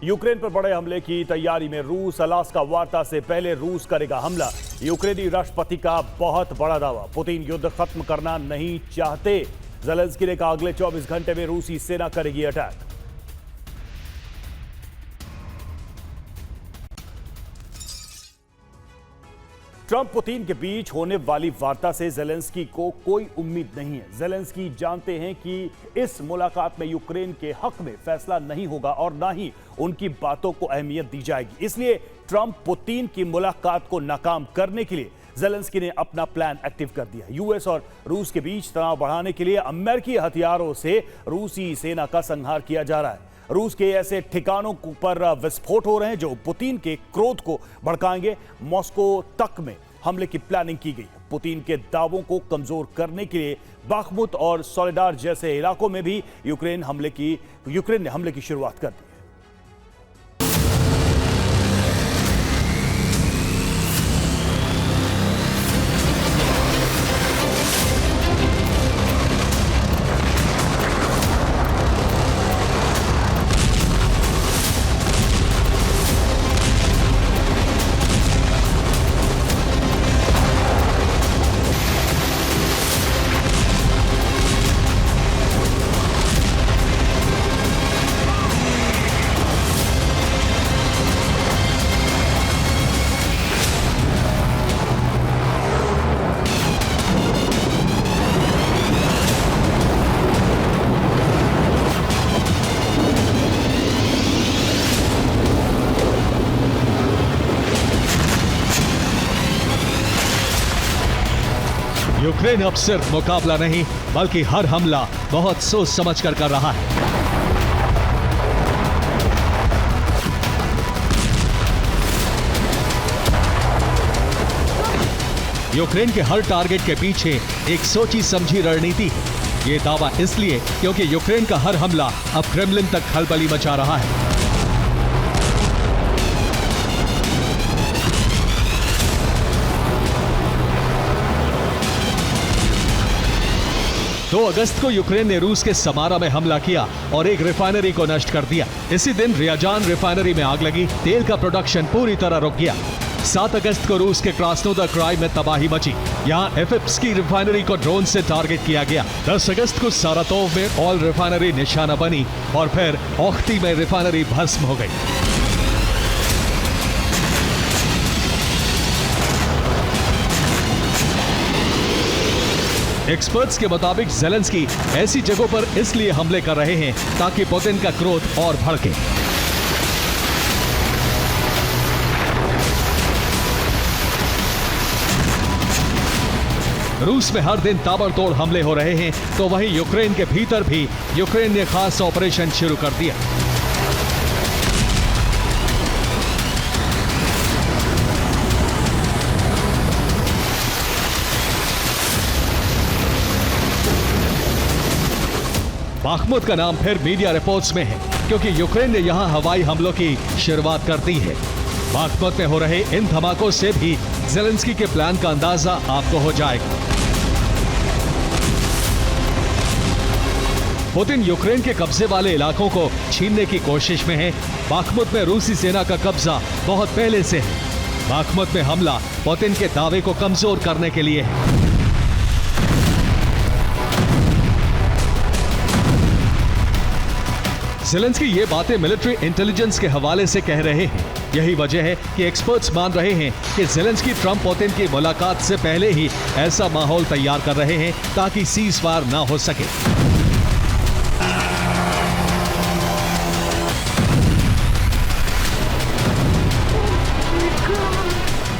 Ukraine पर बड़े हमले की तैयारी में रूस। अलास्का वार्ता से पहले रूस करेगा हमला, यूक्रेनी राष्ट्रपति का बहुत बड़ा दावा। पुतिन युद्ध खत्म करना नहीं चाहते, ज़ेलेंस्की ने कहा अगले 24 घंटे में रूसी सेना करेगी अटैक। ट्रंप पुतिन के बीच होने वाली वार्ता से ज़ेलेंस्की को कोई उम्मीद नहीं है। ज़ेलेंस्की जानते हैं कि इस मुलाकात में यूक्रेन के हक में फैसला नहीं होगा और ना ही उनकी बातों को अहमियत दी जाएगी। इसलिए ट्रंप पुतिन की मुलाकात को नाकाम करने के लिए ज़ेलेंस्की ने अपना प्लान एक्टिव कर दिया। यूएस और रूस के बीच तनाव बढ़ाने के लिए अमेरिकी हथियारों से रूसी सेना का संहार किया जा रहा है। रूस के ऐसे ठिकानों पर विस्फोट हो रहे हैं जो पुतिन के क्रोध को भड़काएंगे। मॉस्को तक में हमले की प्लानिंग की गई है। पुतिन के दावों को कमजोर करने के लिए बाखमुत और सोलेडार जैसे इलाकों में भी यूक्रेन ने हमले की शुरुआत कर दी। यूक्रेन अब सिर्फ मुकाबला नहीं बल्कि हर हमला बहुत सोच समझ कर रहा है। यूक्रेन के हर टारगेट के पीछे एक सोची समझी रणनीति है। ये दावा इसलिए क्योंकि यूक्रेन का हर हमला अब क्रेमलिन तक खलबली मचा रहा है। दो अगस्त को यूक्रेन ने रूस के समारा में हमला किया और एक रिफाइनरी को नष्ट कर दिया। इसी दिन रियाजान रिफाइनरी में आग लगी, तेल का प्रोडक्शन पूरी तरह रुक गया। 7 अगस्त को रूस के क्रास्नोदर क्राई में तबाही मची। यहाँ एफएप्सकी रिफाइनरी को ड्रोन से टारगेट किया गया। 10 अगस्त को सारातोव में ऑयल रिफाइनरी निशाना बनी और फिर ओख्ती में रिफाइनरी भस्म हो गई। एक्सपर्ट्स के मुताबिक ज़ेलेंस्की ऐसी जगहों पर इसलिए हमले कर रहे हैं ताकि पुतिन का क्रोध और भड़के। रूस में हर दिन ताबड़तोड़ हमले हो रहे हैं तो वहीं यूक्रेन के भीतर भी यूक्रेन ने खास ऑपरेशन शुरू कर दिया। बाखमुत का नाम फिर मीडिया रिपोर्ट्स में है क्योंकि यूक्रेन ने यहां हवाई हमलों की शुरुआत कर दी है। बाखमुत में हो रहे इन धमाकों से भी ज़ेलेंस्की के प्लान का अंदाजा आपको हो जाएगा। पुतिन यूक्रेन के कब्जे वाले इलाकों को छीनने की कोशिश में है। बाखमुत में रूसी सेना का कब्जा बहुत पहले से है। बाखमुत में हमला पुतिन के दावे को कमजोर करने के लिए है। ज़ेलेंस्की ये बातें मिलिट्री इंटेलिजेंस के हवाले से कह रहे हैं। यही वजह है कि एक्सपर्ट्स मान रहे हैं कि ज़ेलेंस्की ट्रंप पुतिन की मुलाकात से पहले ही ऐसा माहौल तैयार कर रहे हैं ताकि सीज फायर ना हो सके।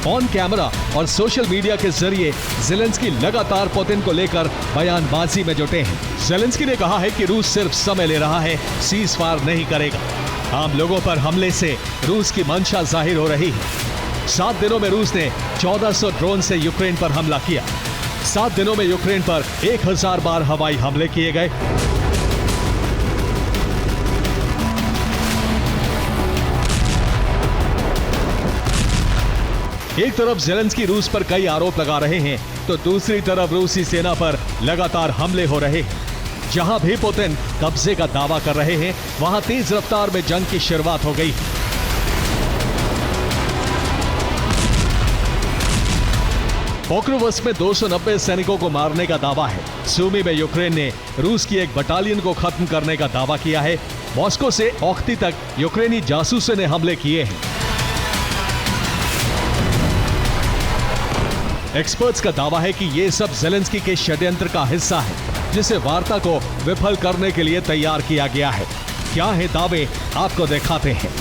ऑन कैमरा और सोशल मीडिया के जरिए ज़ेलेंस्की लगातार पुतिन को लेकर बयानबाजी में जुटे हैं। ज़ेलेंस्की ने कहा है कि रूस सिर्फ समय ले रहा है, सीज फायर नहीं करेगा। आम लोगों पर हमले से रूस की मंशा जाहिर हो रही है। 7 दिनों में रूस ने 1400 ड्रोन से यूक्रेन पर हमला किया। 7 दिनों में यूक्रेन पर 1000 बार हवाई हमले किए गए। एक तरफ ज़ेलेंस्की रूस पर कई आरोप लगा रहे हैं तो दूसरी तरफ रूसी सेना पर लगातार हमले हो रहे हैं। जहां भी पुतिन कब्जे का दावा कर रहे हैं, वहां तेज रफ्तार में जंग की शुरुआत हो गई। पोक्रोवस्क में 290 सैनिकों को मारने का दावा है। सूमी में यूक्रेन ने रूस की एक बटालियन को खत्म करने का दावा किया है। मॉस्को से ओख्ती तक यूक्रेनी जासूसों ने हमले किए हैं। एक्सपर्ट्स का दावा है कि यह सब ज़ेलेंस्की के षड्यंत्र का हिस्सा है, जिसे वार्ता को विफल करने के लिए तैयार किया गया है। क्या है दावे, आपको दिखाते हैं।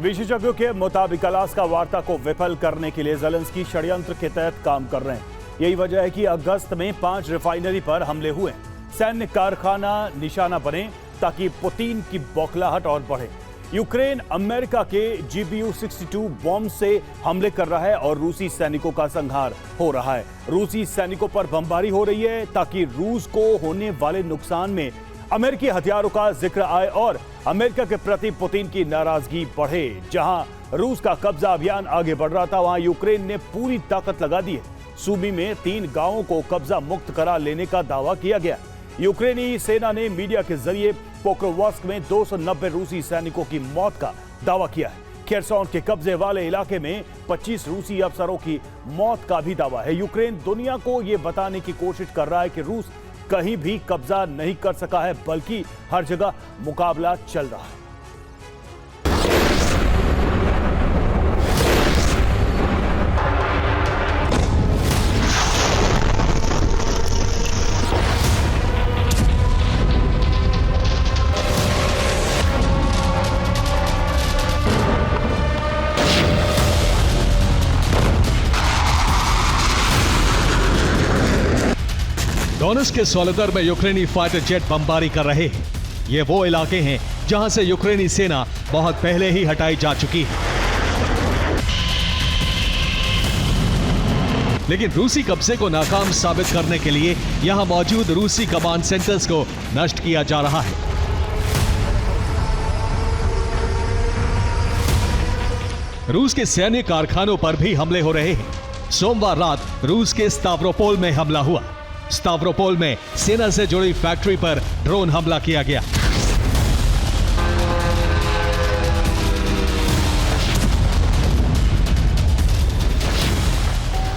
विशेषज्ञों के मुताबिक अलास्का वार्ता को विफल करने के लिए ज़ेलेंस्की षड्यंत्र के तहत काम कर रहे हैं। यही वजह है कि अगस्त में 5 रिफाइनरी पर हमले हुए। सैन्य कारखाना निशाना बने ताकि पुतिन की बौखलाहट और बढ़े। यूक्रेन अमेरिका के GBU-62 बॉम्ब से हमले कर रहा है और रूसी सैनिकों का संहार हो रहा है। रूसी सैनिकों पर बमबारी हो रही है ताकि रूस को होने वाले नुकसान में अमेरिकी हथियारों का जिक्र आए और अमेरिका के प्रति पुतिन की नाराजगी बढ़े। जहां रूस का कब्जा अभियान आगे बढ़ रहा था, वहां यूक्रेन ने पूरी ताकत लगा दी है। सूमी में 3 गांवों को कब्जा मुक्त करा लेने का दावा किया गया। यूक्रेनी सेना ने मीडिया के जरिए पोक्रोवस्क में 290 रूसी सैनिकों की मौत का दावा किया है। खेरसॉन के कब्जे वाले इलाके में 25 रूसी अफसरों की मौत का भी दावा है। यूक्रेन दुनिया को यह बताने की कोशिश कर रहा है कि रूस कहीं भी कब्जा नहीं कर सका है, बल्कि हर जगह मुकाबला चल रहा है। डोनेट्स्क के सोलेदार में यूक्रेनी फाइटर जेट बमबारी कर रहे हैं। ये वो इलाके हैं जहां से यूक्रेनी सेना बहुत पहले ही हटाई जा चुकी है। लेकिन रूसी कब्जे को नाकाम साबित करने के लिए यहां मौजूद रूसी कमांड सेंटर्स को नष्ट किया जा रहा है। रूस के सैन्य कारखानों पर भी हमले हो रहे हैं। सोमवार रात रूस के स्तावरोपोल में हमला हुआ। स्तावरोपोल में सेना से जुड़ी फैक्ट्री पर ड्रोन हमला किया गया।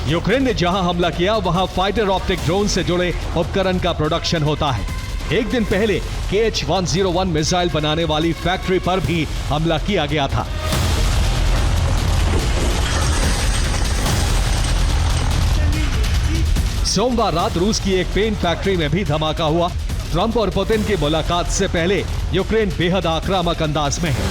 यूक्रेन ने जहां हमला किया, वहां फाइटर ऑप्टिक ड्रोन से जुड़े उपकरण का प्रोडक्शन होता है। एक दिन पहले KH-101 मिसाइल बनाने वाली फैक्ट्री पर भी हमला किया गया था। सोमवार रात रूस की एक पेंट फैक्ट्री में भी धमाका हुआ। ट्रंप और पुतिन की मुलाकात से पहले यूक्रेन बेहद आक्रामक अंदाज में है।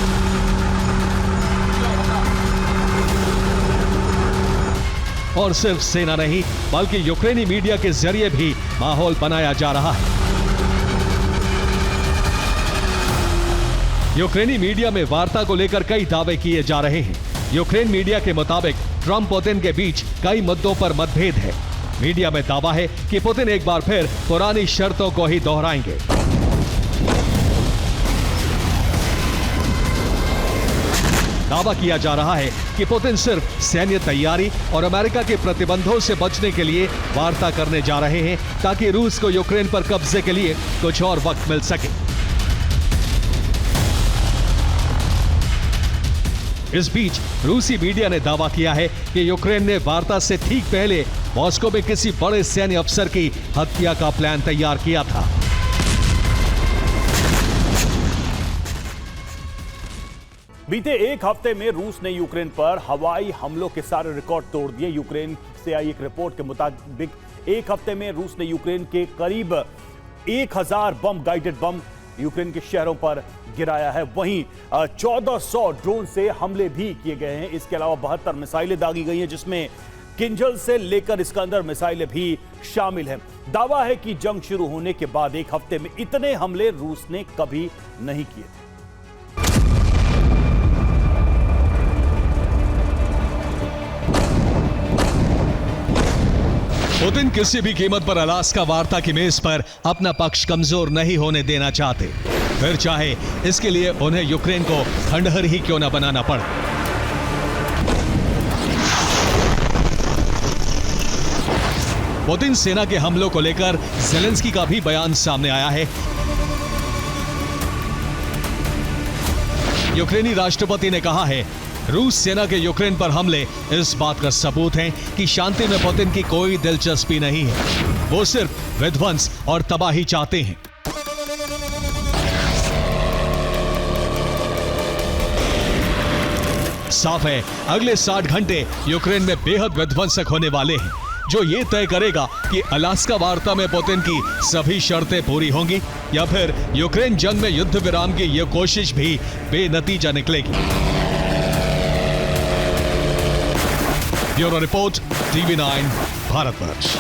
और सिर्फ सेना नहीं, बल्कि यूक्रेनी मीडिया के जरिए भी माहौल बनाया जा रहा है। यूक्रेनी मीडिया में वार्ता को लेकर कई दावे किए जा रहे हैं। यूक्रेन मीडिया के मुताबिक ट्रंप पुतिन के बीच कई मुद्दों पर मतभेद है। मीडिया में दावा है कि पुतिन एक बार फिर पुरानी शर्तों को ही दोहराएंगे। दावा किया जा रहा है कि पुतिन सिर्फ सैन्य तैयारी और अमेरिका के प्रतिबंधों से बचने के लिए वार्ता करने जा रहे हैं, ताकि रूस को यूक्रेन पर कब्जे के लिए कुछ और वक्त मिल सके। इस बीच रूसी मीडिया ने दावा किया है कि यूक्रेन ने वार्ता से ठीक पहले मॉस्को में किसी बड़े सैन्य अफसर की हत्या का प्लान तैयार किया था। बीते एक हफ्ते में रूस ने यूक्रेन पर हवाई हमलों के सारे रिकॉर्ड तोड़ दिए। यूक्रेन से आई एक रिपोर्ट के मुताबिक एक हफ्ते में रूस ने यूक्रेन के करीब 1000 बम, गाइडेड बम यूक्रेन के शहरों पर गिराया है। वहीं 1400 ड्रोन से हमले भी किए गए हैं। इसके अलावा 72 मिसाइलें दागी गई हैं, जिसमें किंजल से लेकर इस्कंदर मिसाइलें भी शामिल हैं। दावा है कि जंग शुरू होने के बाद एक हफ्ते में इतने हमले रूस ने कभी नहीं किए थे। पुतिन किसी भी कीमत पर अलास्का वार्ता की मेज पर अपना पक्ष कमजोर नहीं होने देना चाहते, फिर चाहे इसके लिए उन्हें यूक्रेन को खंडहर ही क्यों न बनाना पड़े। पुतिन सेना के हमलों को लेकर ज़ेलेंस्की का भी बयान सामने आया है। यूक्रेनी राष्ट्रपति ने कहा है, रूस सेना के यूक्रेन पर हमले इस बात का सबूत हैं कि शांति में पुतिन की कोई दिलचस्पी नहीं है। वो सिर्फ विध्वंस और तबाही चाहते हैं। साफ है, अगले 60 घंटे यूक्रेन में बेहद विध्वंसक होने वाले हैं, जो ये तय करेगा कि अलास्का वार्ता में पुतिन की सभी शर्तें पूरी होंगी या फिर यूक्रेन जंग में युद्ध विराम की यह कोशिश भी बेनतीजा निकलेगी। Bureau report, TV9 Bharatvarsh.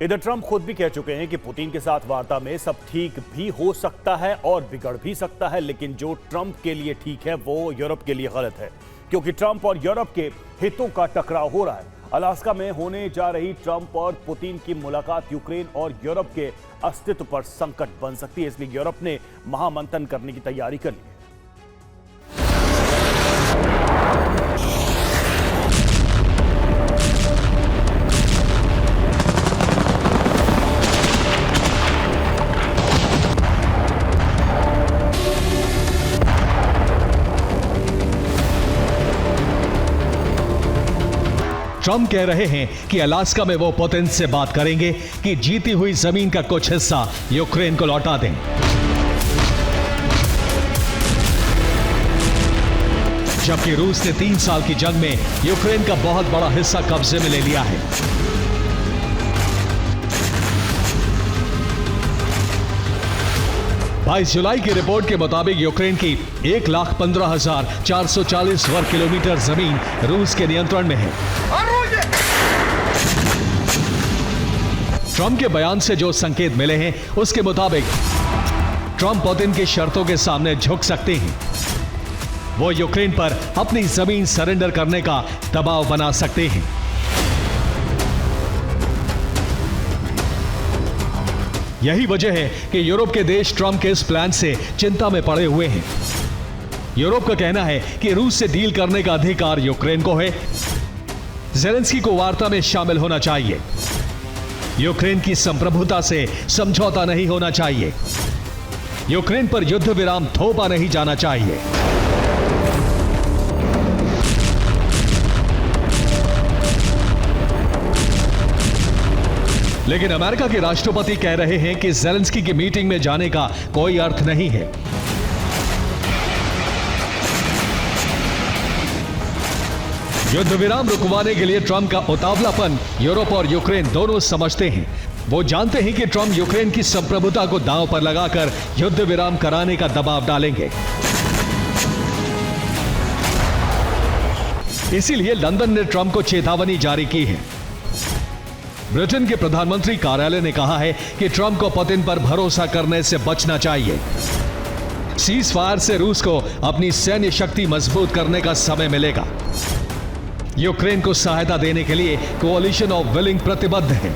इधर ट्रंप खुद भी कह चुके हैं कि पुतिन के साथ वार्ता में सब ठीक भी हो सकता है और बिगड़ भी सकता है, लेकिन जो ट्रंप के लिए ठीक है वो यूरोप के लिए गलत है, क्योंकि ट्रंप और यूरोप के हितों का टकराव हो रहा है। अलास्का में होने जा रही ट्रंप और पुतिन की मुलाकात यूक्रेन और यूरोप के अस्तित्व पर संकट बन सकती है, इसलिए यूरोप ने महामंथन करने की तैयारी कर ली। ट्रंप कह रहे हैं कि अलास्का में वो पुतिन से बात करेंगे कि जीती हुई जमीन का कुछ हिस्सा यूक्रेन को लौटा दें। जबकि रूस ने 3 साल की जंग में यूक्रेन का बहुत बड़ा हिस्सा कब्जे में ले लिया है। जुलाई की रिपोर्ट के मुताबिक यूक्रेन की 1,15,440 वर्ग किलोमीटर जमीन रूस के नियंत्रण में है। ट्रंप के बयान से जो संकेत मिले हैं उसके मुताबिक ट्रंप पुतिन की शर्तों के सामने झुक सकते हैं। वो यूक्रेन पर अपनी जमीन सरेंडर करने का दबाव बना सकते हैं। यही वजह है कि यूरोप के देश ट्रंप के इस प्लान से चिंता में पड़े हुए हैं। यूरोप का कहना है कि रूस से डील करने का अधिकार यूक्रेन को है। ज़ेलेंस्की को वार्ता में शामिल होना चाहिए। यूक्रेन की संप्रभुता से समझौता नहीं होना चाहिए। यूक्रेन पर युद्ध विराम थोपा नहीं जाना चाहिए। लेकिन अमेरिका के राष्ट्रपति कह रहे हैं कि ज़ेलेंस्की की मीटिंग में जाने का कोई अर्थ नहीं है। युद्ध विराम रुकवाने के लिए ट्रंप का उतावलापन यूरोप और यूक्रेन दोनों समझते हैं। वो जानते हैं कि ट्रंप यूक्रेन की संप्रभुता को दांव पर लगाकर युद्ध विराम कराने का दबाव डालेंगे। इसीलिए लंदन ने ट्रंप को चेतावनी जारी की है। ब्रिटेन के प्रधानमंत्री कार्यालय ने कहा है कि ट्रंप को पुतिन पर भरोसा करने से बचना चाहिए। सीज फायर से रूस को अपनी सैन्य शक्ति मजबूत करने का समय मिलेगा। यूक्रेन को सहायता देने के लिए कोalition ऑफ विलिंग प्रतिबद्ध है।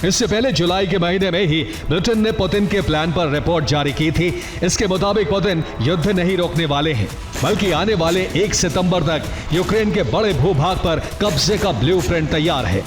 इससे पहले जुलाई के महीने में ही ब्रिटेन ने पुतिन के प्लान पर रिपोर्ट जारी की थी। इसके मुताबिक पुतिन युद्ध नहीं रोकने वाले हैं, बल्कि आने वाले 1 सितंबर तक यूक्रेन के बड़े भूभाग पर कब्जे का ब्लूप्रिंट तैयार है।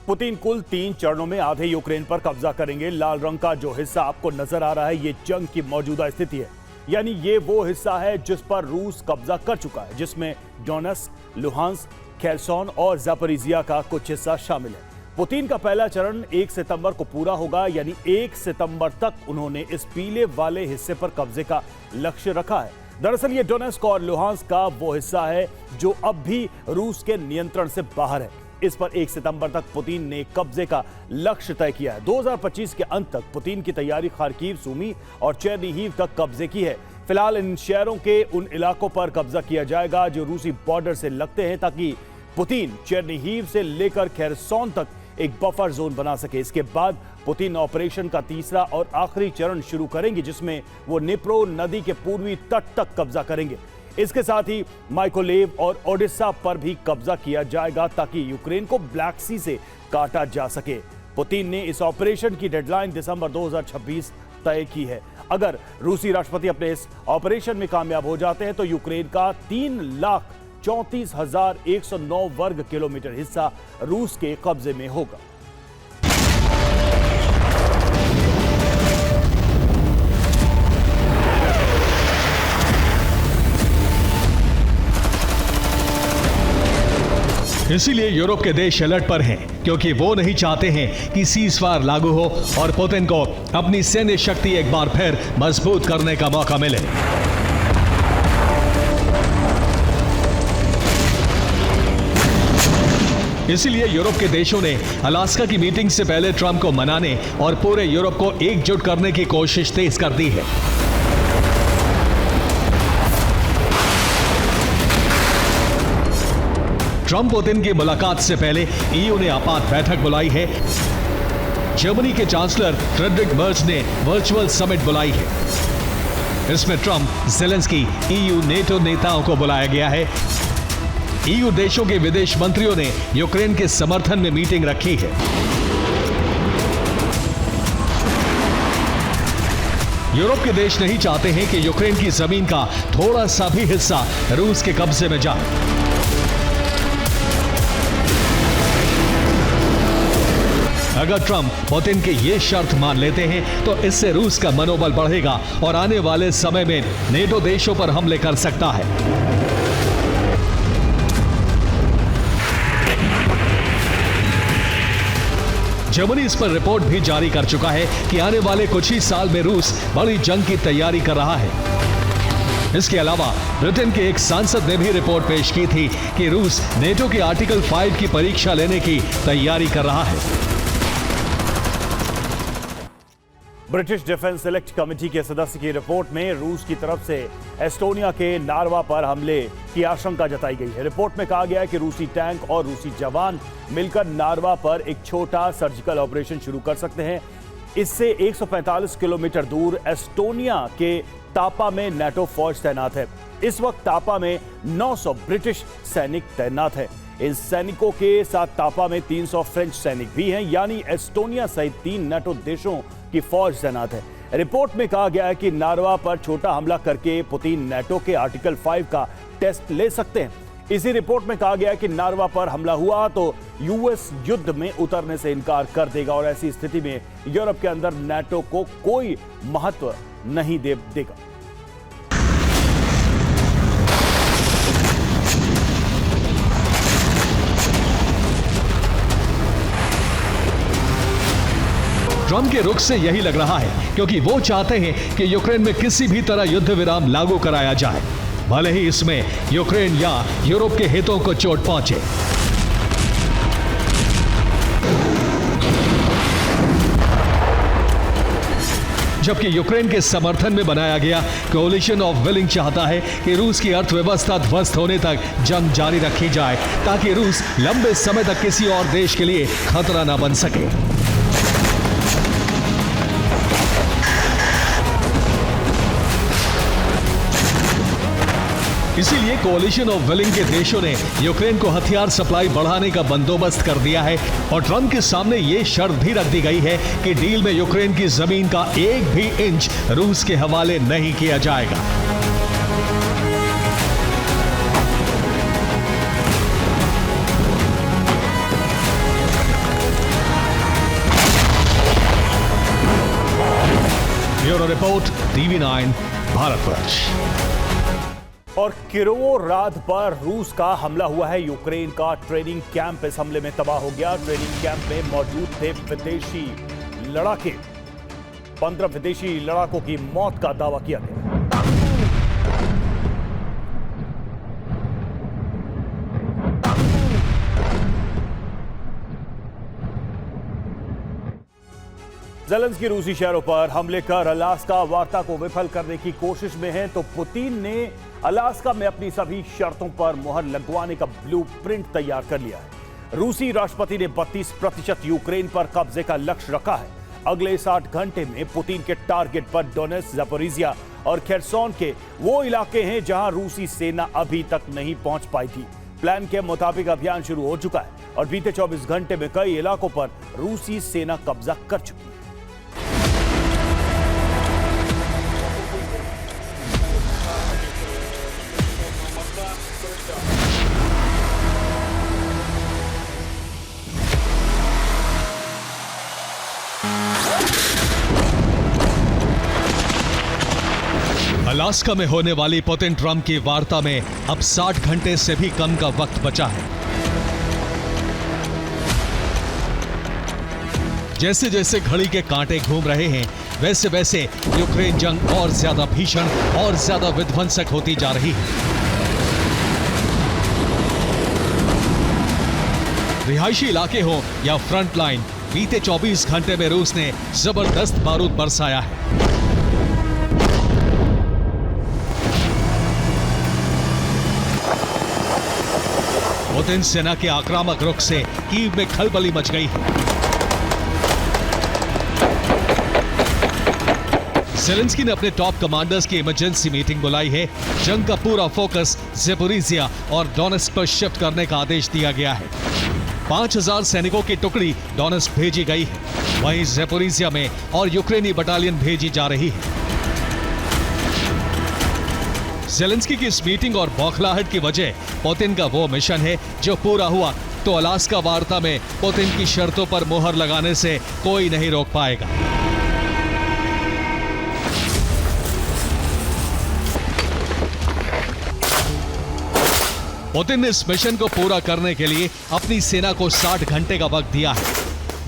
पुतिन कुल 3 चरणों में आधे यूक्रेन पर कब्जा करेंगे। लाल रंग का जो हिस्सा आपको नजर आ रहा है, ये जंग की मौजूदा स्थिति है, यानी ये वो हिस्सा है जिस पर रूस कब्जा कर चुका है, जिसमें डोनेट्स्क, लुहांस्क, खेर्सोन और ज़ापोरिजिया का कुछ हिस्सा शामिल है। पुतिन का पहला चरण 1 सितंबर को पूरा होगा, यानी 1 सितंबर तक उन्होंने इस पीले वाले हिस्से पर कब्जे का लक्ष्य रखा है। दरअसल ये डोनेट्स्क और लुहांस्क का वो हिस्सा है जो अब भी रूस के नियंत्रण से बाहर है। इस पर 1 सितंबर तक पुतिन ने कब्जे का लक्ष्य तय किया है। 2025 के अंत तक पुतिन की तैयारी खार्किव, सूमी और चेर्निहिव तक कब्जे की है। फिलहाल इन शहरों के उन इलाकों पर कब्जा किया जाएगा जो रूसी बॉर्डर से लगते हैं, ताकि पुतिन चेर्निहिव से लेकर खेर्सोन तक एक बफर जोन बना सके। इसके बाद पुतिन ऑपरेशन का तीसरा और आखिरी चरण शुरू करेंगे, जिसमें वो निप्रो नदी के पूर्वी तट तक कब्जा करेंगे। इसके साथ ही माइकोलेव और ओडिशा पर भी कब्जा किया जाएगा ताकि यूक्रेन को ब्लैक सी से काटा जा सके। पुतिन ने इस ऑपरेशन की डेडलाइन दिसंबर 2026 तय की है। अगर रूसी राष्ट्रपति अपने इस ऑपरेशन में कामयाब हो जाते हैं तो यूक्रेन का 3,34,109 वर्ग किलोमीटर हिस्सा रूस के कब्जे में होगा। इसीलिए यूरोप के देश अलर्ट पर हैं, क्योंकि वो नहीं चाहते हैं कि सीज़फायर लागू हो और पुतिन को अपनी सैन्य शक्ति एक बार फिर मजबूत करने का मौका मिले। इसीलिए यूरोप के देशों ने अलास्का की मीटिंग से पहले ट्रंप को मनाने और पूरे यूरोप को एकजुट करने की कोशिश तेज कर दी है। ट्रंप पुतिन की मुलाकात से पहले ईयू ने आपात बैठक बुलाई है। जर्मनी के चांसलर फ्रेडरिक मर्ज ने वर्चुअल समिट बुलाई है। इसमें ट्रंप, ज़ेलेंस्की, ईयू, नेटो नेताओं को बुलाया गया है। ईयू देशों के विदेश मंत्रियों ने यूक्रेन के समर्थन में मीटिंग रखी है। यूरोप के देश नहीं चाहते हैं कि यूक्रेन की जमीन का थोड़ा सा भी हिस्सा रूस के कब्जे में जाए। अगर ट्रंप पुतिन की ये शर्त मान लेते हैं तो इससे रूस का मनोबल बढ़ेगा और आने वाले समय में नेटो देशों पर हमले कर सकता है। जर्मनी इस पर रिपोर्ट भी जारी कर चुका है कि आने वाले कुछ ही साल में रूस बड़ी जंग की तैयारी कर रहा है। इसके अलावा ब्रिटेन के एक सांसद ने भी रिपोर्ट पेश की थी कि रूस नेटो के आर्टिकल 5 की परीक्षा लेने की तैयारी कर रहा है। ब्रिटिश डिफेंस सेलेक्ट कमेटी के सदस्य की रिपोर्ट में रूस की तरफ से एस्टोनिया के नार्वा पर हमले की आशंका जताई गई है। रिपोर्ट में कहा गया है कि रूसी टैंक और रूसी जवान मिलकर नार्वा पर एक छोटा सर्जिकल ऑपरेशन शुरू कर सकते हैं। इससे 145 किलोमीटर दूर एस्टोनिया के तापा में नाटो फौज तैनात है। इस वक्त तापा में 900 ब्रिटिश सैनिक तैनात है। इन सैनिकों के साथ तापा में 300 फ्रेंच सैनिक भी हैं, यानी एस्टोनिया सहित 3 नाटो देशों की फौज तैनात है। रिपोर्ट में कहा गया है कि नार्वा पर छोटा हमला करके पुतिन नाटो के आर्टिकल 5 का टेस्ट ले सकते हैं। इसी रिपोर्ट में कहा गया है कि नार्वा पर हमला हुआ तो यूएस युद्ध में उतरने से इनकार कर देगा और ऐसी स्थिति में यूरोप के अंदर नाटो को कोई महत्व नहीं देगा। ट्रंप के रुख से यही लग रहा है, क्योंकि वो चाहते हैं कि यूक्रेन में किसी भी तरह युद्ध विराम लागू कराया जाए, भले ही इसमें यूक्रेन या यूरोप के हितों को चोट पहुंचे। जबकि यूक्रेन के समर्थन में बनाया गया कोलिशन ऑफ विलिंग चाहता है कि रूस की अर्थव्यवस्था ध्वस्त होने तक जंग जारी रखी जाए, ताकि रूस लंबे समय तक किसी और देश के लिए खतरा न बन सके। इसीलिए कोalition ऑफ विलिंग के देशों ने यूक्रेन को हथियार सप्लाई बढ़ाने का बंदोबस्त कर दिया है और ट्रंप के सामने ये शर्त भी रख दी गई है कि डील में यूक्रेन की जमीन का एक भी इंच रूस के हवाले नहीं किया जाएगा। Bureau report, TV9 Bharatvarsh. और किरोवोराद पर रूस का हमला हुआ है। यूक्रेन का ट्रेनिंग कैंप इस हमले में तबाह हो गया। ट्रेनिंग कैंप में मौजूद थे विदेशी लड़ाके। 15 विदेशी लड़ाकों की मौत का दावा किया गया। ज़ेलेंस्की रूसी शहरों पर हमले कर अलास्का वार्ता को विफल करने की कोशिश में है, तो पुतिन ने अलास्का में अपनी सभी शर्तों पर मुहर लगवाने का ब्लूप्रिंट तैयार कर लिया है। रूसी राष्ट्रपति ने 32% यूक्रेन पर कब्जे का लक्ष्य रखा है। अगले 60 घंटे में पुतिन के टारगेट पर डोनेट्स्क, ज़पोरिज़िया और खेरसोन के वो इलाके हैं जहां रूसी सेना अभी तक नहीं पहुंच पाई थी। प्लान के मुताबिक अभियान शुरू हो चुका है और बीते 24 घंटे में कई इलाकों पर रूसी सेना कब्जा कर चुकी है। अलास्का में होने वाली पुतिन ट्रंप की वार्ता में अब 60 घंटे से भी कम का वक्त बचा है। जैसे जैसे घड़ी के कांटे घूम रहे हैं, वैसे वैसे यूक्रेन जंग और ज्यादा भीषण और ज्यादा विध्वंसक होती जा रही है। रिहायशी इलाके हो या फ्रंट लाइन, बीते 24 घंटे में रूस ने जबरदस्त बारूद बरसाया है। पुतिन सेना के आक्रामक रुख से कीव में खलबली मच गई है। ज़ेलेंस्की ने अपने टॉप कमांडर्स की इमरजेंसी मीटिंग बुलाई है। जंग का पूरा फोकस ज़ेपोरिजिया और डोनेस्क पर शिफ्ट करने का आदेश दिया गया है। 5000 सैनिकों की टुकड़ी डोनेस्क भेजी गई है। वहीं ज़ेपोरिजिया में और यूक्रेनी बटालियन भेजी जा रही है। ज़ेलेंस्की की इस मीटिंग और बौखलाहट की वजह पुतिन का वो मिशन है जो पूरा हुआ तो अलास्का वार्ता में पुतिन की शर्तों पर मुहर लगाने से कोई नहीं रोक पाएगा। पुतिन ने इस मिशन को पूरा करने के लिए अपनी सेना को 60 घंटे का वक्त दिया है।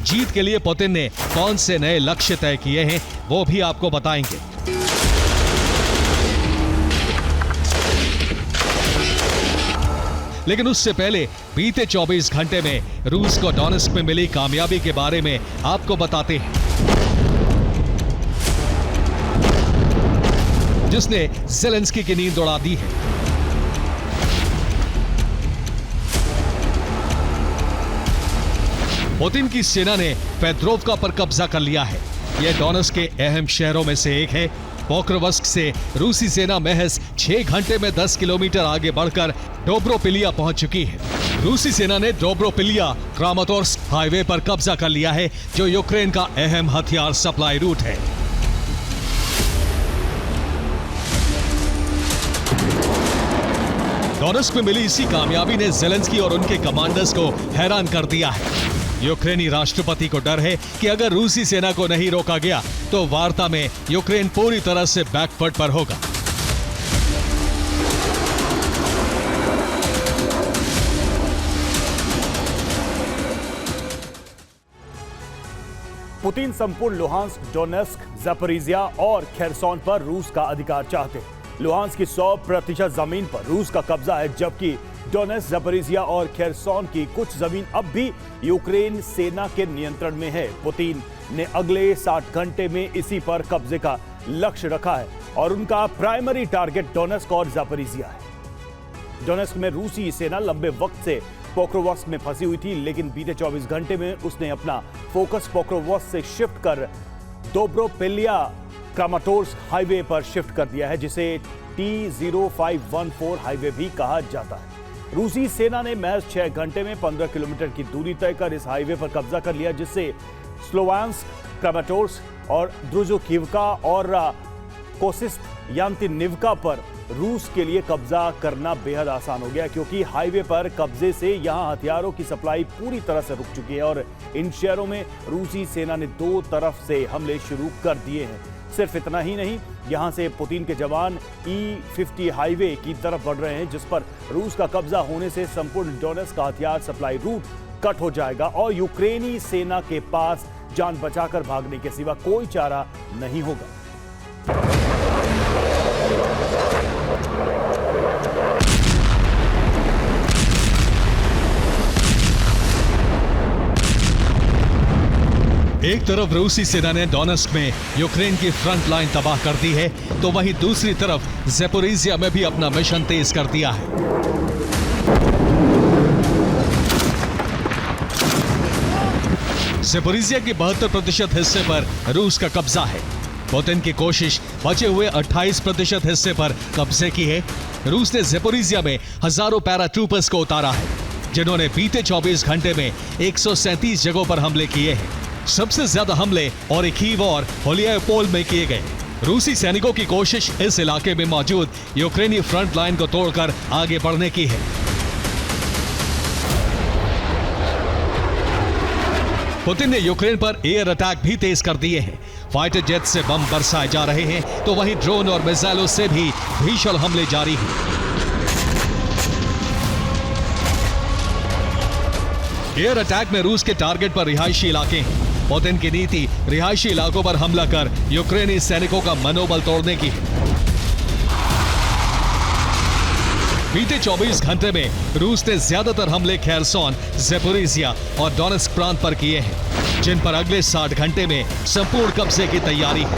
जीत के लिए पुतिन ने कौन से नए लक्ष्य तय किए हैं वो भी आपको बताएंगे। लेकिन उससे पहले बीते 24 घंटे में रूस को डोनेस्क में मिली कामयाबी के बारे में आपको बताते हैं, जिसने ज़ेलेंस्की की नींद उड़ा दी है। पुतिन की सेना ने पेट्रोवका पर कब्जा कर लिया है। यह डोनेस्क के अहम शहरों में से एक है। पोक्रोवस्क से रूसी सेना महज 6 घंटे में 10 किलोमीटर आगे बढ़कर डोब्रोपिलिया पहुंच चुकी है। रूसी सेना ने डोब्रोपिलिया क्रामाटोर्स्क हाईवे पर कब्जा कर लिया है, जो यूक्रेन का अहम हथियार सप्लाई रूट है। डोनेस्क में मिली इसी कामयाबी ने ज़ेलेंस्की और उनके कमांडर्स को हैरान कर दिया है। यूक्रेनी राष्ट्रपति को डर है कि अगर रूसी सेना को नहीं रोका गया तो वार्ता में यूक्रेन पूरी तरह से बैकफुट पर होगा। पुतिन संपूर्ण लुहांस्क, डोनेस्क, ज़पोरिजिया और खेरसोन पर रूस का अधिकार चाहते हैं। लुहांस्क की 100% जमीन पर रूस का कब्जा है, जबकि डोनेस्क, ज़पोरिजिया और खेरसोन की कुछ जमीन अब भी यूक्रेन सेना के नियंत्रण में है। पुतिन ने अगले 60 घंटे में इसी पर कब्जे का लक्ष्य रखा है और उनका प्राइमरी टारगेट डोनेस्क और ज़पोरिजिया है। डोनेस्क में रूसी सेना लंबे वक्त से पोक्रोवस्क में फंसी हुई थी, लेकिन बीते 24 घंटे में उसने अपना फोकस पोक्रोवस्क से शिफ्ट कर डोब्रोपिलिया क्रामाटोर्स्क हाईवे पर शिफ्ट कर दिया है, जिसे T0514 हाईवे भी कहा जाता है। रूसी सेना ने महज 6 घंटे में 15 किलोमीटर की दूरी तय कर इस हाईवे पर कब्जा कर लिया, जिससे स्लोवांस्क, क्रामाटोर्स्क और द्रुजोकिवका और कोसिस्ट यांतिनिवका पर रूस के लिए कब्जा करना बेहद आसान हो गया, क्योंकि हाईवे पर कब्जे से यहां हथियारों की सप्लाई पूरी तरह से रुक चुकी है और इन शहरों में रूसी सेना ने 2 तरफ से हमले शुरू कर दिए हैं। सिर्फ इतना ही नहीं, यहां से पुतिन के जवान E50 हाईवे की तरफ बढ़ रहे हैं, जिस पर रूस का कब्जा होने से संपूर्ण डोनेस्क का हथियार सप्लाई रूट कट हो जाएगा और यूक्रेनी सेना के पास जान बचाकर भागने के सिवा कोई चारा नहीं होगा। एक तरफ रूसी सेना ने डोनेस्क में यूक्रेन की फ्रंट लाइन तबाह कर दी है, तो वहीं दूसरी तरफ ज़ेपोरिजिया में भी अपना मिशन तेज कर दिया है। ज़ेपोरिजिया के 72% हिस्से पर रूस का कब्जा है। पुतिन की कोशिश बचे हुए 28% हिस्से पर कब्जे की है। रूस ने ज़ेपोरिजिया में हजारों पैराट्रूपर्स को उतारा है, जिन्होंने बीते 24 घंटे में 137 जगहों पर हमले किए हैं। सबसे ज्यादा हमले ओरिखीव और होलियापोल में किए गए। रूसी सैनिकों की कोशिश इस इलाके में मौजूद यूक्रेनी फ्रंट लाइन को तोड़कर आगे बढ़ने की है। पुतिन ने यूक्रेन पर एयर अटैक भी तेज कर दिए हैं। फाइटर जेट से बम बरसाए जा रहे हैं, तो वहीं ड्रोन और मिसाइलों से भी भीषण हमले जारी हैं। एयर अटैक में रूस के टारगेट पर रिहायशी इलाके हैं। पुतिन की नीति रिहायशी इलाकों पर हमला कर यूक्रेनी सैनिकों का मनोबल तोड़ने की है। बीते 24 घंटे में रूस ने ज्यादातर हमले खेरसोन, ज़ेपोरिजिया और डोनेस्क प्रांत पर किए हैं, जिन पर अगले 60 घंटे में संपूर्ण कब्जे की तैयारी है।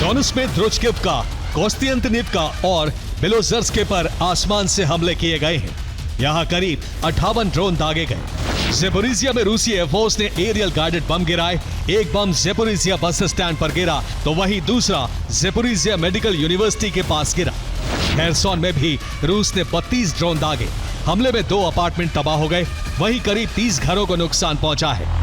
डोनेस्क में द्रुजकिवका, कोस्तियंतनिवका और बेलोजर्स्के पर आसमान से हमले किए गए हैं। यहां करीब 58 ड्रोन दागे गए। ज़ेपोरिजिया में रूसी एयरफोर्स ने एरियल गाइडेड बम गिराए। एक बम ज़ेपोरिजिया बस स्टैंड पर गिरा, तो वहीं दूसरा ज़ेपोरिजिया मेडिकल यूनिवर्सिटी के पास गिरा। खेरसोन में भी रूस ने 32 ड्रोन दागे। हमले में 2 अपार्टमेंट तबाह हो गए, वहीं करीब 30 घरों को नुकसान पहुंचा है।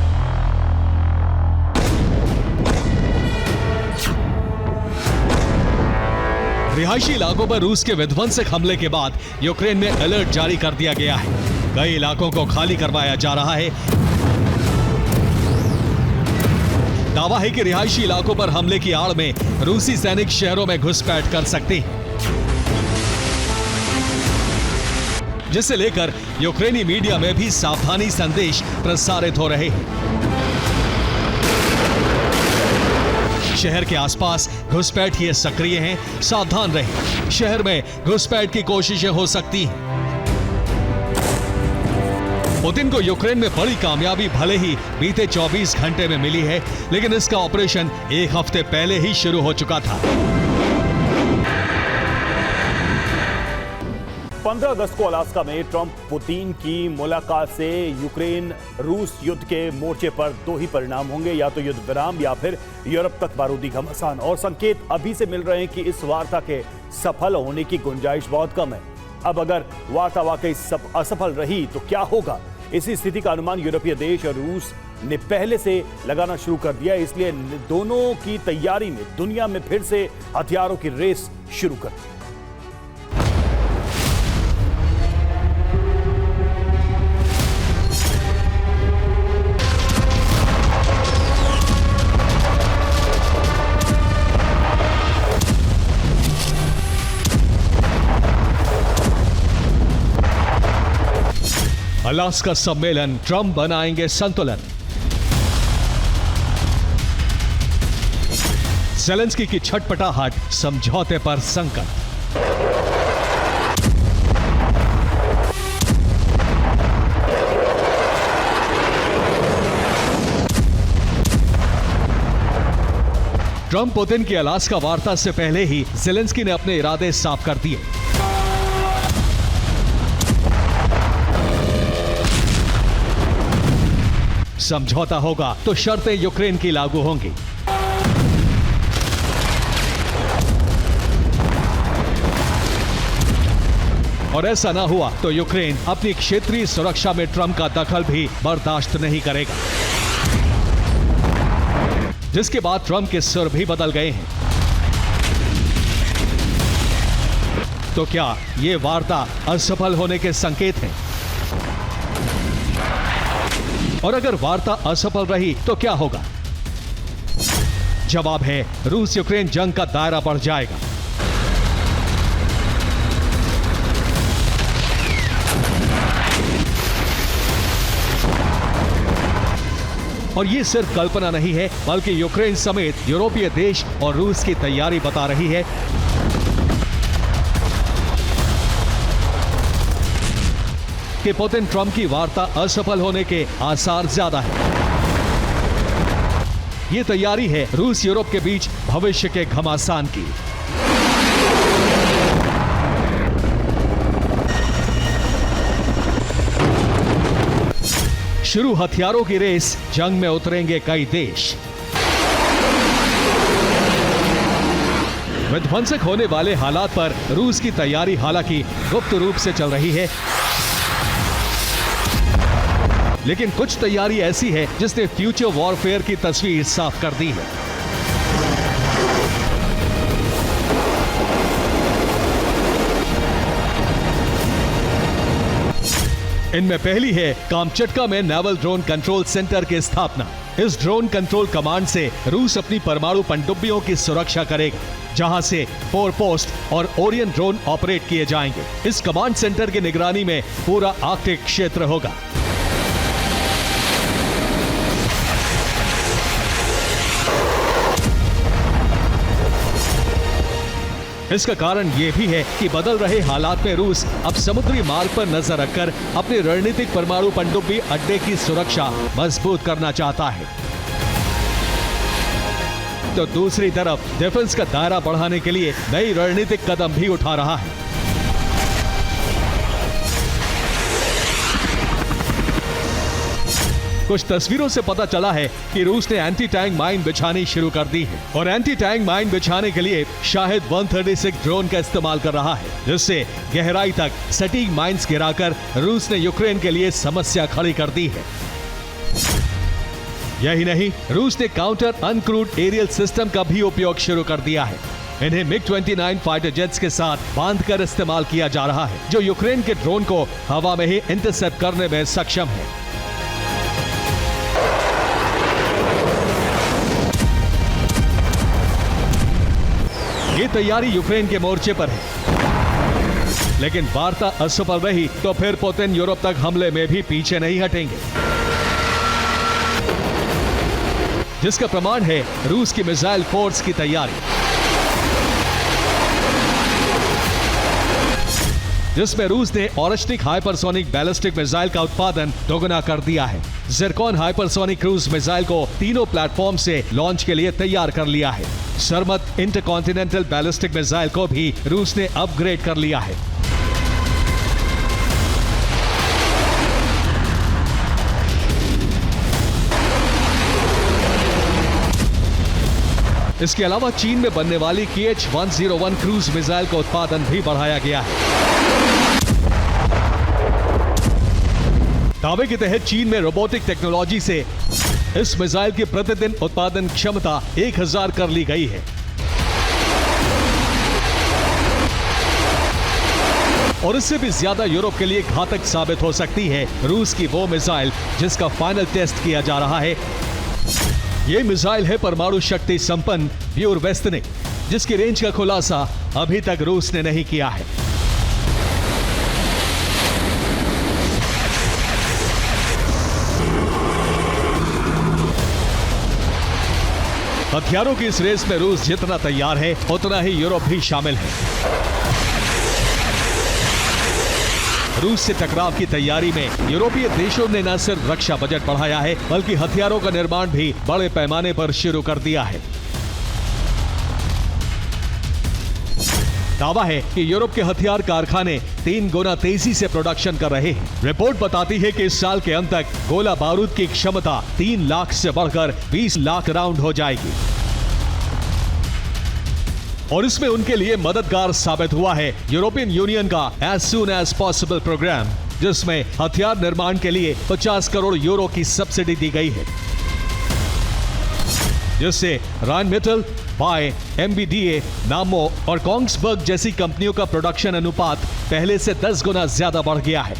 रिहायशी इलाकों पर रूस के विध्वंसक हमले के बाद यूक्रेन में अलर्ट जारी कर दिया गया है। कई इलाकों को खाली करवाया जा रहा है। दावा है कि रिहायशी इलाकों पर हमले की आड़ में रूसी सैनिक शहरों में घुसपैठ कर सकते हैं, जिसे लेकर यूक्रेनी मीडिया में भी सावधानी संदेश प्रसारित हो रहे हैं। शहर के आसपास घुसपैठिए सक्रिय हैं, सावधान रहें। शहर में घुसपैठ की कोशिशें हो सकती हैं। पुतिन को यूक्रेन में बड़ी कामयाबी भले ही बीते 24 घंटे में मिली है, लेकिन इसका ऑपरेशन एक हफ्ते पहले ही शुरू हो चुका था। 15 अगस्त को अलास्का में ट्रंप पुतिन की मुलाकात से यूक्रेन रूस युद्ध के मोर्चे पर 2 ही परिणाम होंगे, या तो युद्ध विराम या फिर यूरोप तक बारूदी घमासान। और संकेत अभी से मिल रहे हैं कि इस वार्ता के सफल होने की गुंजाइश बहुत कम है। अब अगर वार्ता वाकई असफल रही तो क्या होगा? इसी स्थिति का अनुमान यूरोपीय देश और रूस ने पहले से लगाना शुरू कर दिया, इसलिए दोनों की तैयारी में दुनिया में फिर से हथियारों की रेस शुरू कर दी। अलास्का सम्मेलन, ट्रंप बनाएंगे संतुलन। ज़ेलेंस्की की छटपटाहट, समझौते पर संकट। ट्रंप पुतिन की अलास्का वार्ता से पहले ही ज़ेलेंस्की ने अपने इरादे साफ कर दिए। समझौता होगा तो शर्तें यूक्रेन की लागू होंगी। और ऐसा ना हुआ तो यूक्रेन अपनी क्षेत्रीय सुरक्षा में ट्रंप का दखल भी बर्दाश्त नहीं करेगा, जिसके बाद ट्रंप के सुर भी बदल गए हैं। तो क्या ये वार्ता असफल होने के संकेत हैं? और अगर वार्ता असफल रही तो क्या होगा? जवाब है, रूस यूक्रेन जंग का दायरा बढ़ जाएगा। और ये सिर्फ कल्पना नहीं है, बल्कि यूक्रेन समेत यूरोपीय देश और रूस की तैयारी बता रही है कि पुतिन ट्रंप की वार्ता असफल होने के आसार ज्यादा है। ये तैयारी है रूस यूरोप के बीच भविष्य के घमासान की। शुरू हथियारों की रेस, जंग में उतरेंगे कई देश। विध्वंसक होने वाले हालात पर रूस की तैयारी हालांकि गुप्त रूप से चल रही है, लेकिन कुछ तैयारी ऐसी है जिसने फ्यूचर वॉरफेयर की तस्वीर साफ कर दी है। इनमें पहली है कामचटका में नेवल ड्रोन कंट्रोल सेंटर की स्थापना। इस ड्रोन कंट्रोल कमांड से रूस अपनी परमाणु पनडुब्बियों की सुरक्षा करेगा, जहां से फोरपोस्ट और ओरियन ड्रोन ऑपरेट किए जाएंगे। इस कमांड सेंटर की निगरानी में पूरा आर्कटिक क्षेत्र होगा। इसका कारण यह भी है कि बदल रहे हालात में रूस अब समुद्री मार्ग पर नजर रखकर अपने रणनीतिक परमाणु पनडुब्बी अड्डे की सुरक्षा मजबूत करना चाहता है। तो दूसरी तरफ डिफेंस का दायरा बढ़ाने के लिए नई रणनीतिक कदम भी उठा रहा है। कुछ तस्वीरों से पता चला है कि रूस ने एंटी टैंक माइन बिछानी शुरू कर दी है और एंटी टैंक माइन बिछाने के लिए शाहिद 136 ड्रोन का इस्तेमाल कर रहा है, जिससे गहराई तक सटीक माइंस गिराकर रूस ने यूक्रेन के लिए समस्या खड़ी कर दी है। यही नहीं, रूस ने काउंटर अनक्रूड एरियल सिस्टम का भी उपयोग शुरू कर दिया है। इन्हें MiG-29 फाइटर जेट्स के साथ बांधकर इस्तेमाल किया जा रहा है, जो यूक्रेन के ड्रोन को हवा में ही इंटरसेप्ट करने में सक्षम है। ये तैयारी यूक्रेन के मोर्चे पर है, लेकिन वार्ता असफल रही तो फिर पुतिन यूरोप तक हमले में भी पीछे नहीं हटेंगे, जिसका प्रमाण है रूस की मिसाइल फोर्स की तैयारी, जिसमें रूस ने ऑरस्टिक हाइपरसोनिक बैलिस्टिक मिसाइल का उत्पादन दोगुना कर दिया है। ज़िरकॉन हाइपरसोनिक क्रूज मिसाइल को तीनों प्लेटफॉर्म से लॉन्च के लिए तैयार कर लिया है। सरमत इंटरकॉन्टिनेंटल बैलिस्टिक मिसाइल को भी रूस ने अपग्रेड कर लिया है। इसके अलावा चीन में बनने वाली KH-101 क्रूज मिसाइल का उत्पादन भी बढ़ाया गया है। दावे के तहत चीन में रोबोटिक टेक्नोलॉजी से इस मिसाइल की प्रतिदिन उत्पादन क्षमता 1000 कर ली गई है और इससे भी ज्यादा यूरोप के लिए घातक साबित हो सकती है रूस की वो मिसाइल जिसका फाइनल टेस्ट किया जा रहा है। ये मिसाइल है परमाणु शक्ति संपन्न ब्यूर-वेस्टनिक, जिसकी रेंज का खुलासा अभी तक रूस ने नहीं किया है। हथियारों की इस रेस में रूस जितना तैयार है, उतना ही यूरोप भी शामिल है। रूस से टकराव की तैयारी में यूरोपीय देशों ने न सिर्फ रक्षा बजट बढ़ाया है, बल्कि हथियारों का निर्माण भी बड़े पैमाने पर शुरू कर दिया है। दावा है कि यूरोप के हथियार कारखाने 3 गुना तेजी से प्रोडक्शन कर रहे हैं। रिपोर्ट बताती है कि इस साल के अंत तक गोला बारूद की क्षमता 3 लाख से बढ़कर 20 लाख राउंड हो जाएगी और इसमें उनके लिए मददगार साबित हुआ है यूरोपियन यूनियन का as soon as possible programme, जिसमें हथियार निर्माण के लिए 50 करोड़ यूरो की सब्सिडी दी गई है, जिससे राइनमेटल, बाय, MBDA, नामो और कोंग्सबर्ग जैसी कंपनियों का प्रोडक्शन अनुपात पहले से 10 गुना ज्यादा बढ़ गया है,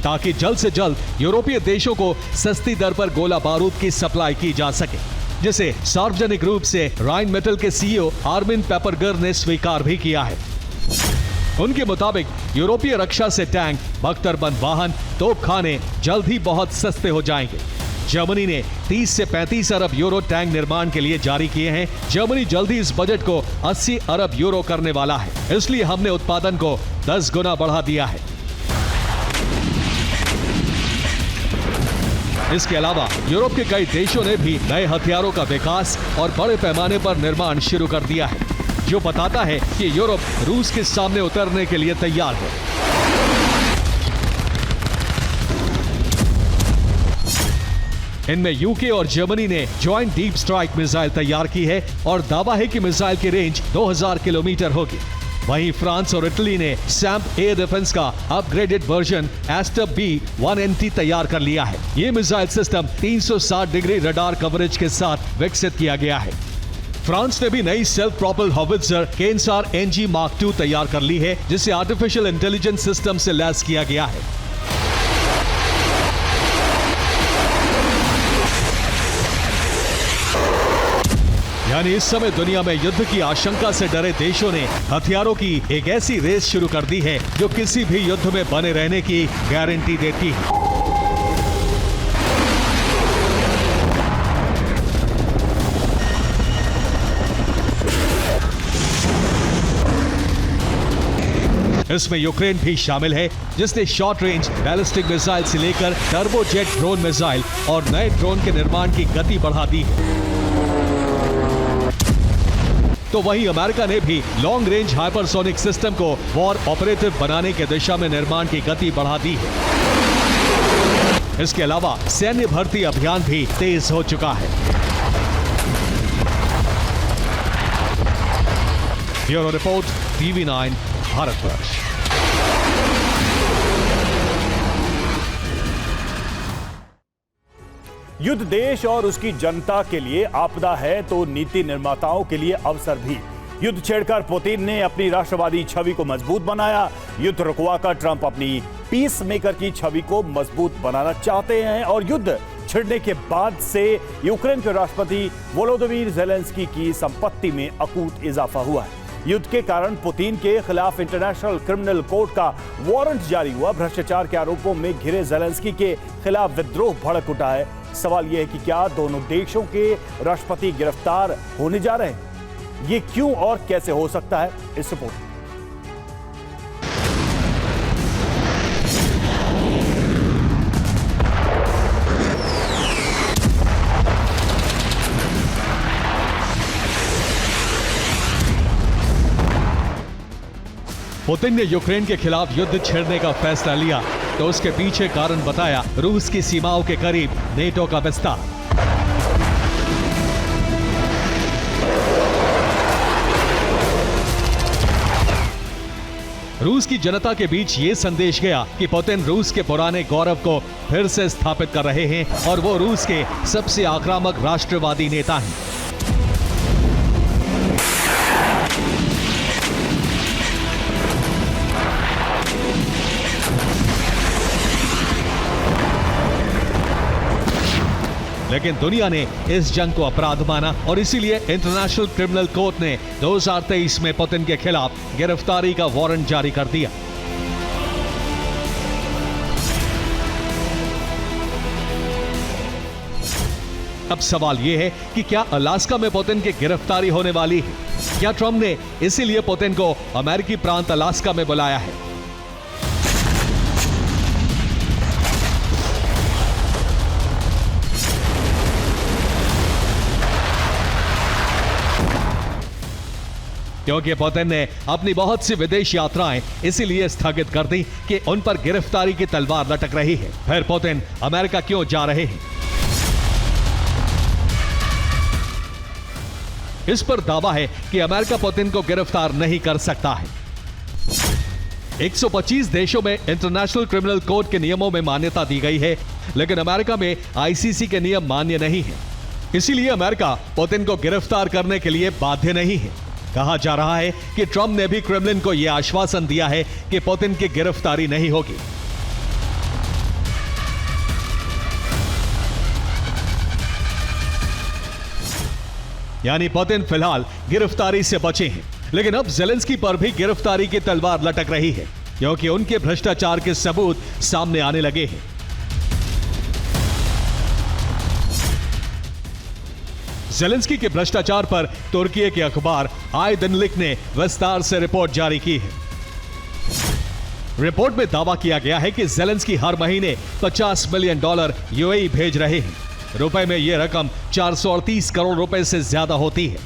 ताकि जल्द से जल्द यूरोपीय देशों को सस्ती दर पर गोला बारूद की सप्लाई की जा सके, जिसे सार्वजनिक रूप से राइनमेटल के CEO आर्मिन पेपरगर ने स्वीकार भी किया है। उनके मुताबिक यूरोपीय रक्षा से टैंक, बख्तरबंद वाहन, तोपखाने जल्द ही बहुत सस्ते हो जाएंगे। जर्मनी ने 30 से 35 अरब यूरो टैंक निर्माण के लिए जारी किए हैं। जर्मनी जल्द ही इस बजट को 80 अरब यूरो करने वाला है, इसलिए हमने उत्पादन को 10 गुना बढ़ा दिया है। इसके अलावा यूरोप के कई देशों ने भी नए हथियारों का विकास और बड़े पैमाने पर निर्माण शुरू कर दिया है, जो बताता है कि यूरोप रूस के सामने उतरने के लिए तैयार है। इनमें यूके और जर्मनी ने ज्वाइंट डीप स्ट्राइक मिसाइल तैयार की है और दावा है कि मिसाइल की रेंज 2000 किलोमीटर होगी। वहीं फ्रांस और इटली ने सैम्प एयर डिफेंस का अपग्रेडेड वर्जन एस्टर B1NT तैयार कर लिया है। ये missile system 360 degree radar coverage के साथ विकसित किया गया है। फ्रांस ने भी नई self propelled howitzer cancer NG Mark II तैयार कर ली है, जिसे आर्टिफिशियल इंटेलिजेंस सिस्टम से लैस किया गया है। यानी इस समय दुनिया में युद्ध की आशंका से डरे देशों ने हथियारों की एक ऐसी रेस शुरू कर दी है जो किसी भी युद्ध में बने रहने की गारंटी देती है। इसमें यूक्रेन भी शामिल है, जिसने शॉर्ट रेंज बैलिस्टिक मिसाइल से लेकर टर्बोजेट ड्रोन मिसाइल और नए ड्रोन के निर्माण की गति बढ़ा दी है। तो वहीं अमेरिका ने भी लॉन्ग रेंज हाइपरसोनिक सिस्टम को वॉर ऑपरेटिव बनाने के दिशा में निर्माण की गति बढ़ा दी है। इसके अलावा सैन्य भर्ती अभियान भी तेज हो चुका है। Bureau report, TV9 Bharatvarsh. युद्ध देश और उसकी जनता के लिए आपदा है तो नीति निर्माताओं के लिए अवसर भी। युद्ध छेड़कर पुतिन ने अपनी राष्ट्रवादी छवि को मजबूत बनाया। युद्ध रुकवाकर ट्रंप अपनी पीस मेकर की छवि को मजबूत बनाना चाहते हैं और युद्ध छिड़ने के बाद से यूक्रेन के राष्ट्रपति वोलोदिमीर ज़ेलेंस्की की संपत्ति में अकूत इजाफा हुआ है। युद्ध के कारण पुतिन के खिलाफ इंटरनेशनल क्रिमिनल कोर्ट का वारंट जारी हुआ। भ्रष्टाचार के आरोपों में घिरे ज़ेलेंस्की के खिलाफ विद्रोह भड़क उठा है। सवाल यह है कि क्या दोनों देशों के राष्ट्रपति गिरफ्तार होने जा रहे हैं? ये क्यों और कैसे हो सकता है? इस रिपोर्ट में पुतिन ने यूक्रेन के खिलाफ युद्ध छेड़ने का फैसला लिया तो उसके पीछे कारण बताया रूस की सीमाओं के करीब नेटो का विस्तार। रूस की जनता के बीच ये संदेश गया कि पुतिन रूस के पुराने गौरव को फिर से स्थापित कर रहे हैं और वो रूस के सबसे आक्रामक राष्ट्रवादी नेता हैं। लेकिन दुनिया ने इस जंग को अपराध माना और इसीलिए इंटरनेशनल क्रिमिनल कोर्ट ने 2023 में पुतिन के खिलाफ गिरफ्तारी का वारंट जारी कर दिया। अब सवाल यह है कि क्या अलास्का में पुतिन की गिरफ्तारी होने वाली है? क्या ट्रंप ने इसीलिए पुतिन को अमेरिकी प्रांत अलास्का में बुलाया है? क्योंकि पुतिन ने अपनी बहुत सी विदेश यात्राएं इसीलिए स्थगित कर दी कि उन पर गिरफ्तारी की तलवार लटक रही है। फिर पुतिन अमेरिका क्यों जा रहे हैं? इस पर दावा है कि अमेरिका पुतिन को गिरफ्तार नहीं कर सकता है। 125 देशों में इंटरनेशनल क्रिमिनल कोर्ट के नियमों में मान्यता दी गई है, लेकिन अमेरिका में ICC के नियम मान्य नहीं है। इसीलिए अमेरिका पुतिन को गिरफ्तार करने के लिए बाध्य नहीं है। कहा जा रहा है कि ट्रंप ने भी क्रेमलिन को यह आश्वासन दिया है कि पुतिन की गिरफ्तारी नहीं होगी। यानी पुतिन फिलहाल गिरफ्तारी से बचे हैं, लेकिन अब ज़ेलेंस्की पर भी गिरफ्तारी की तलवार लटक रही है क्योंकि उनके भ्रष्टाचार के सबूत सामने आने लगे हैं। ज़ेलेंस्की के भ्रष्टाचार पर तुर्की के अखबार आय दिन ने विस्तार से रिपोर्ट जारी की है। रिपोर्ट में दावा किया गया है कि ज़ेलेंस्की हर महीने $50 मिलियन UAE भेज रहे हैं। रुपए में यह रकम 438 करोड़ रुपए से ज्यादा होती है।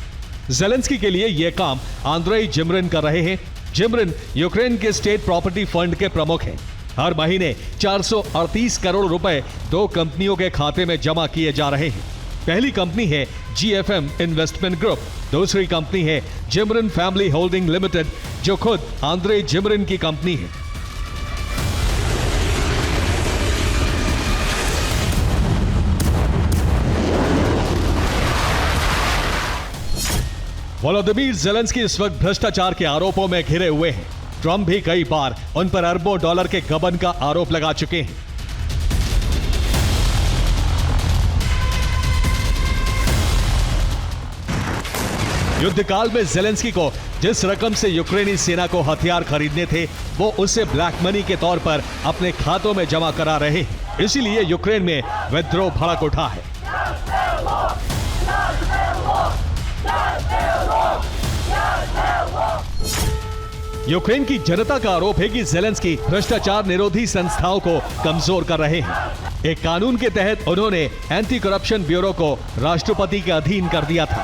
ज़ेलेंस्की के लिए यह काम आंद्रेई जिमरिन कर रहे हैं। जिमरिन यूक्रेन के स्टेट प्रॉपर्टी फंड के प्रमुख हैं। हर महीने 438 करोड़ रुपए 2 कंपनियों के खाते में जमा किए जा रहे हैं। पहली कंपनी है GFM इन्वेस्टमेंट ग्रुप, दूसरी कंपनी है जिमरन फैमिली होल्डिंग लिमिटेड, जो खुद आंद्रे जिमरन की कंपनी है। वोलोदिमीर ज़ेलेंस्की इस वक्त भ्रष्टाचार के आरोपों में घिरे हुए हैं। ट्रंप भी कई बार उन पर अरबों डॉलर के गबन का आरोप लगा चुके हैं। युद्धकाल में ज़ेलेंस्की को जिस रकम से यूक्रेनी सेना को हथियार खरीदने थे, वो उसे ब्लैक मनी के तौर पर अपने खातों में जमा करा रहे हैं। इसीलिए यूक्रेन में विद्रोह भड़क उठा है। यूक्रेन की जनता का आरोप है कि ज़ेलेंस्की भ्रष्टाचार निरोधी संस्थाओं को कमजोर कर रहे हैं। एक कानून के तहत उन्होंने एंटी करप्शन ब्यूरो को राष्ट्रपति के अधीन कर दिया था।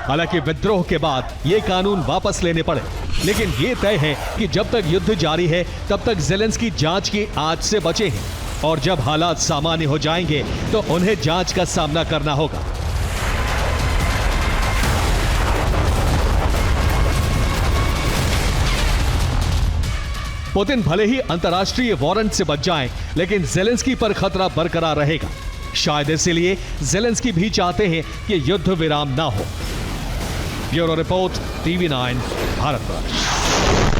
हालांकि विद्रोह के बाद ये कानून वापस लेने पड़े, लेकिन ये तय है कि जब तक युद्ध जारी है तब तक ज़ेलेंस्की जांच की आंच से बचे हैं, और जब हालात सामान्य हो जाएंगे तो उन्हें जांच का सामना करना होगा। पुतिन भले ही अंतर्राष्ट्रीय वारंट से बच जाएं, लेकिन ज़ेलेंस्की पर खतरा बरकरार रहेगा। शायद इसलिए ज़ेलेंस्की भी चाहते हैं कि युद्ध विराम ना हो। Bureau report, TV9 Bharatvarsh.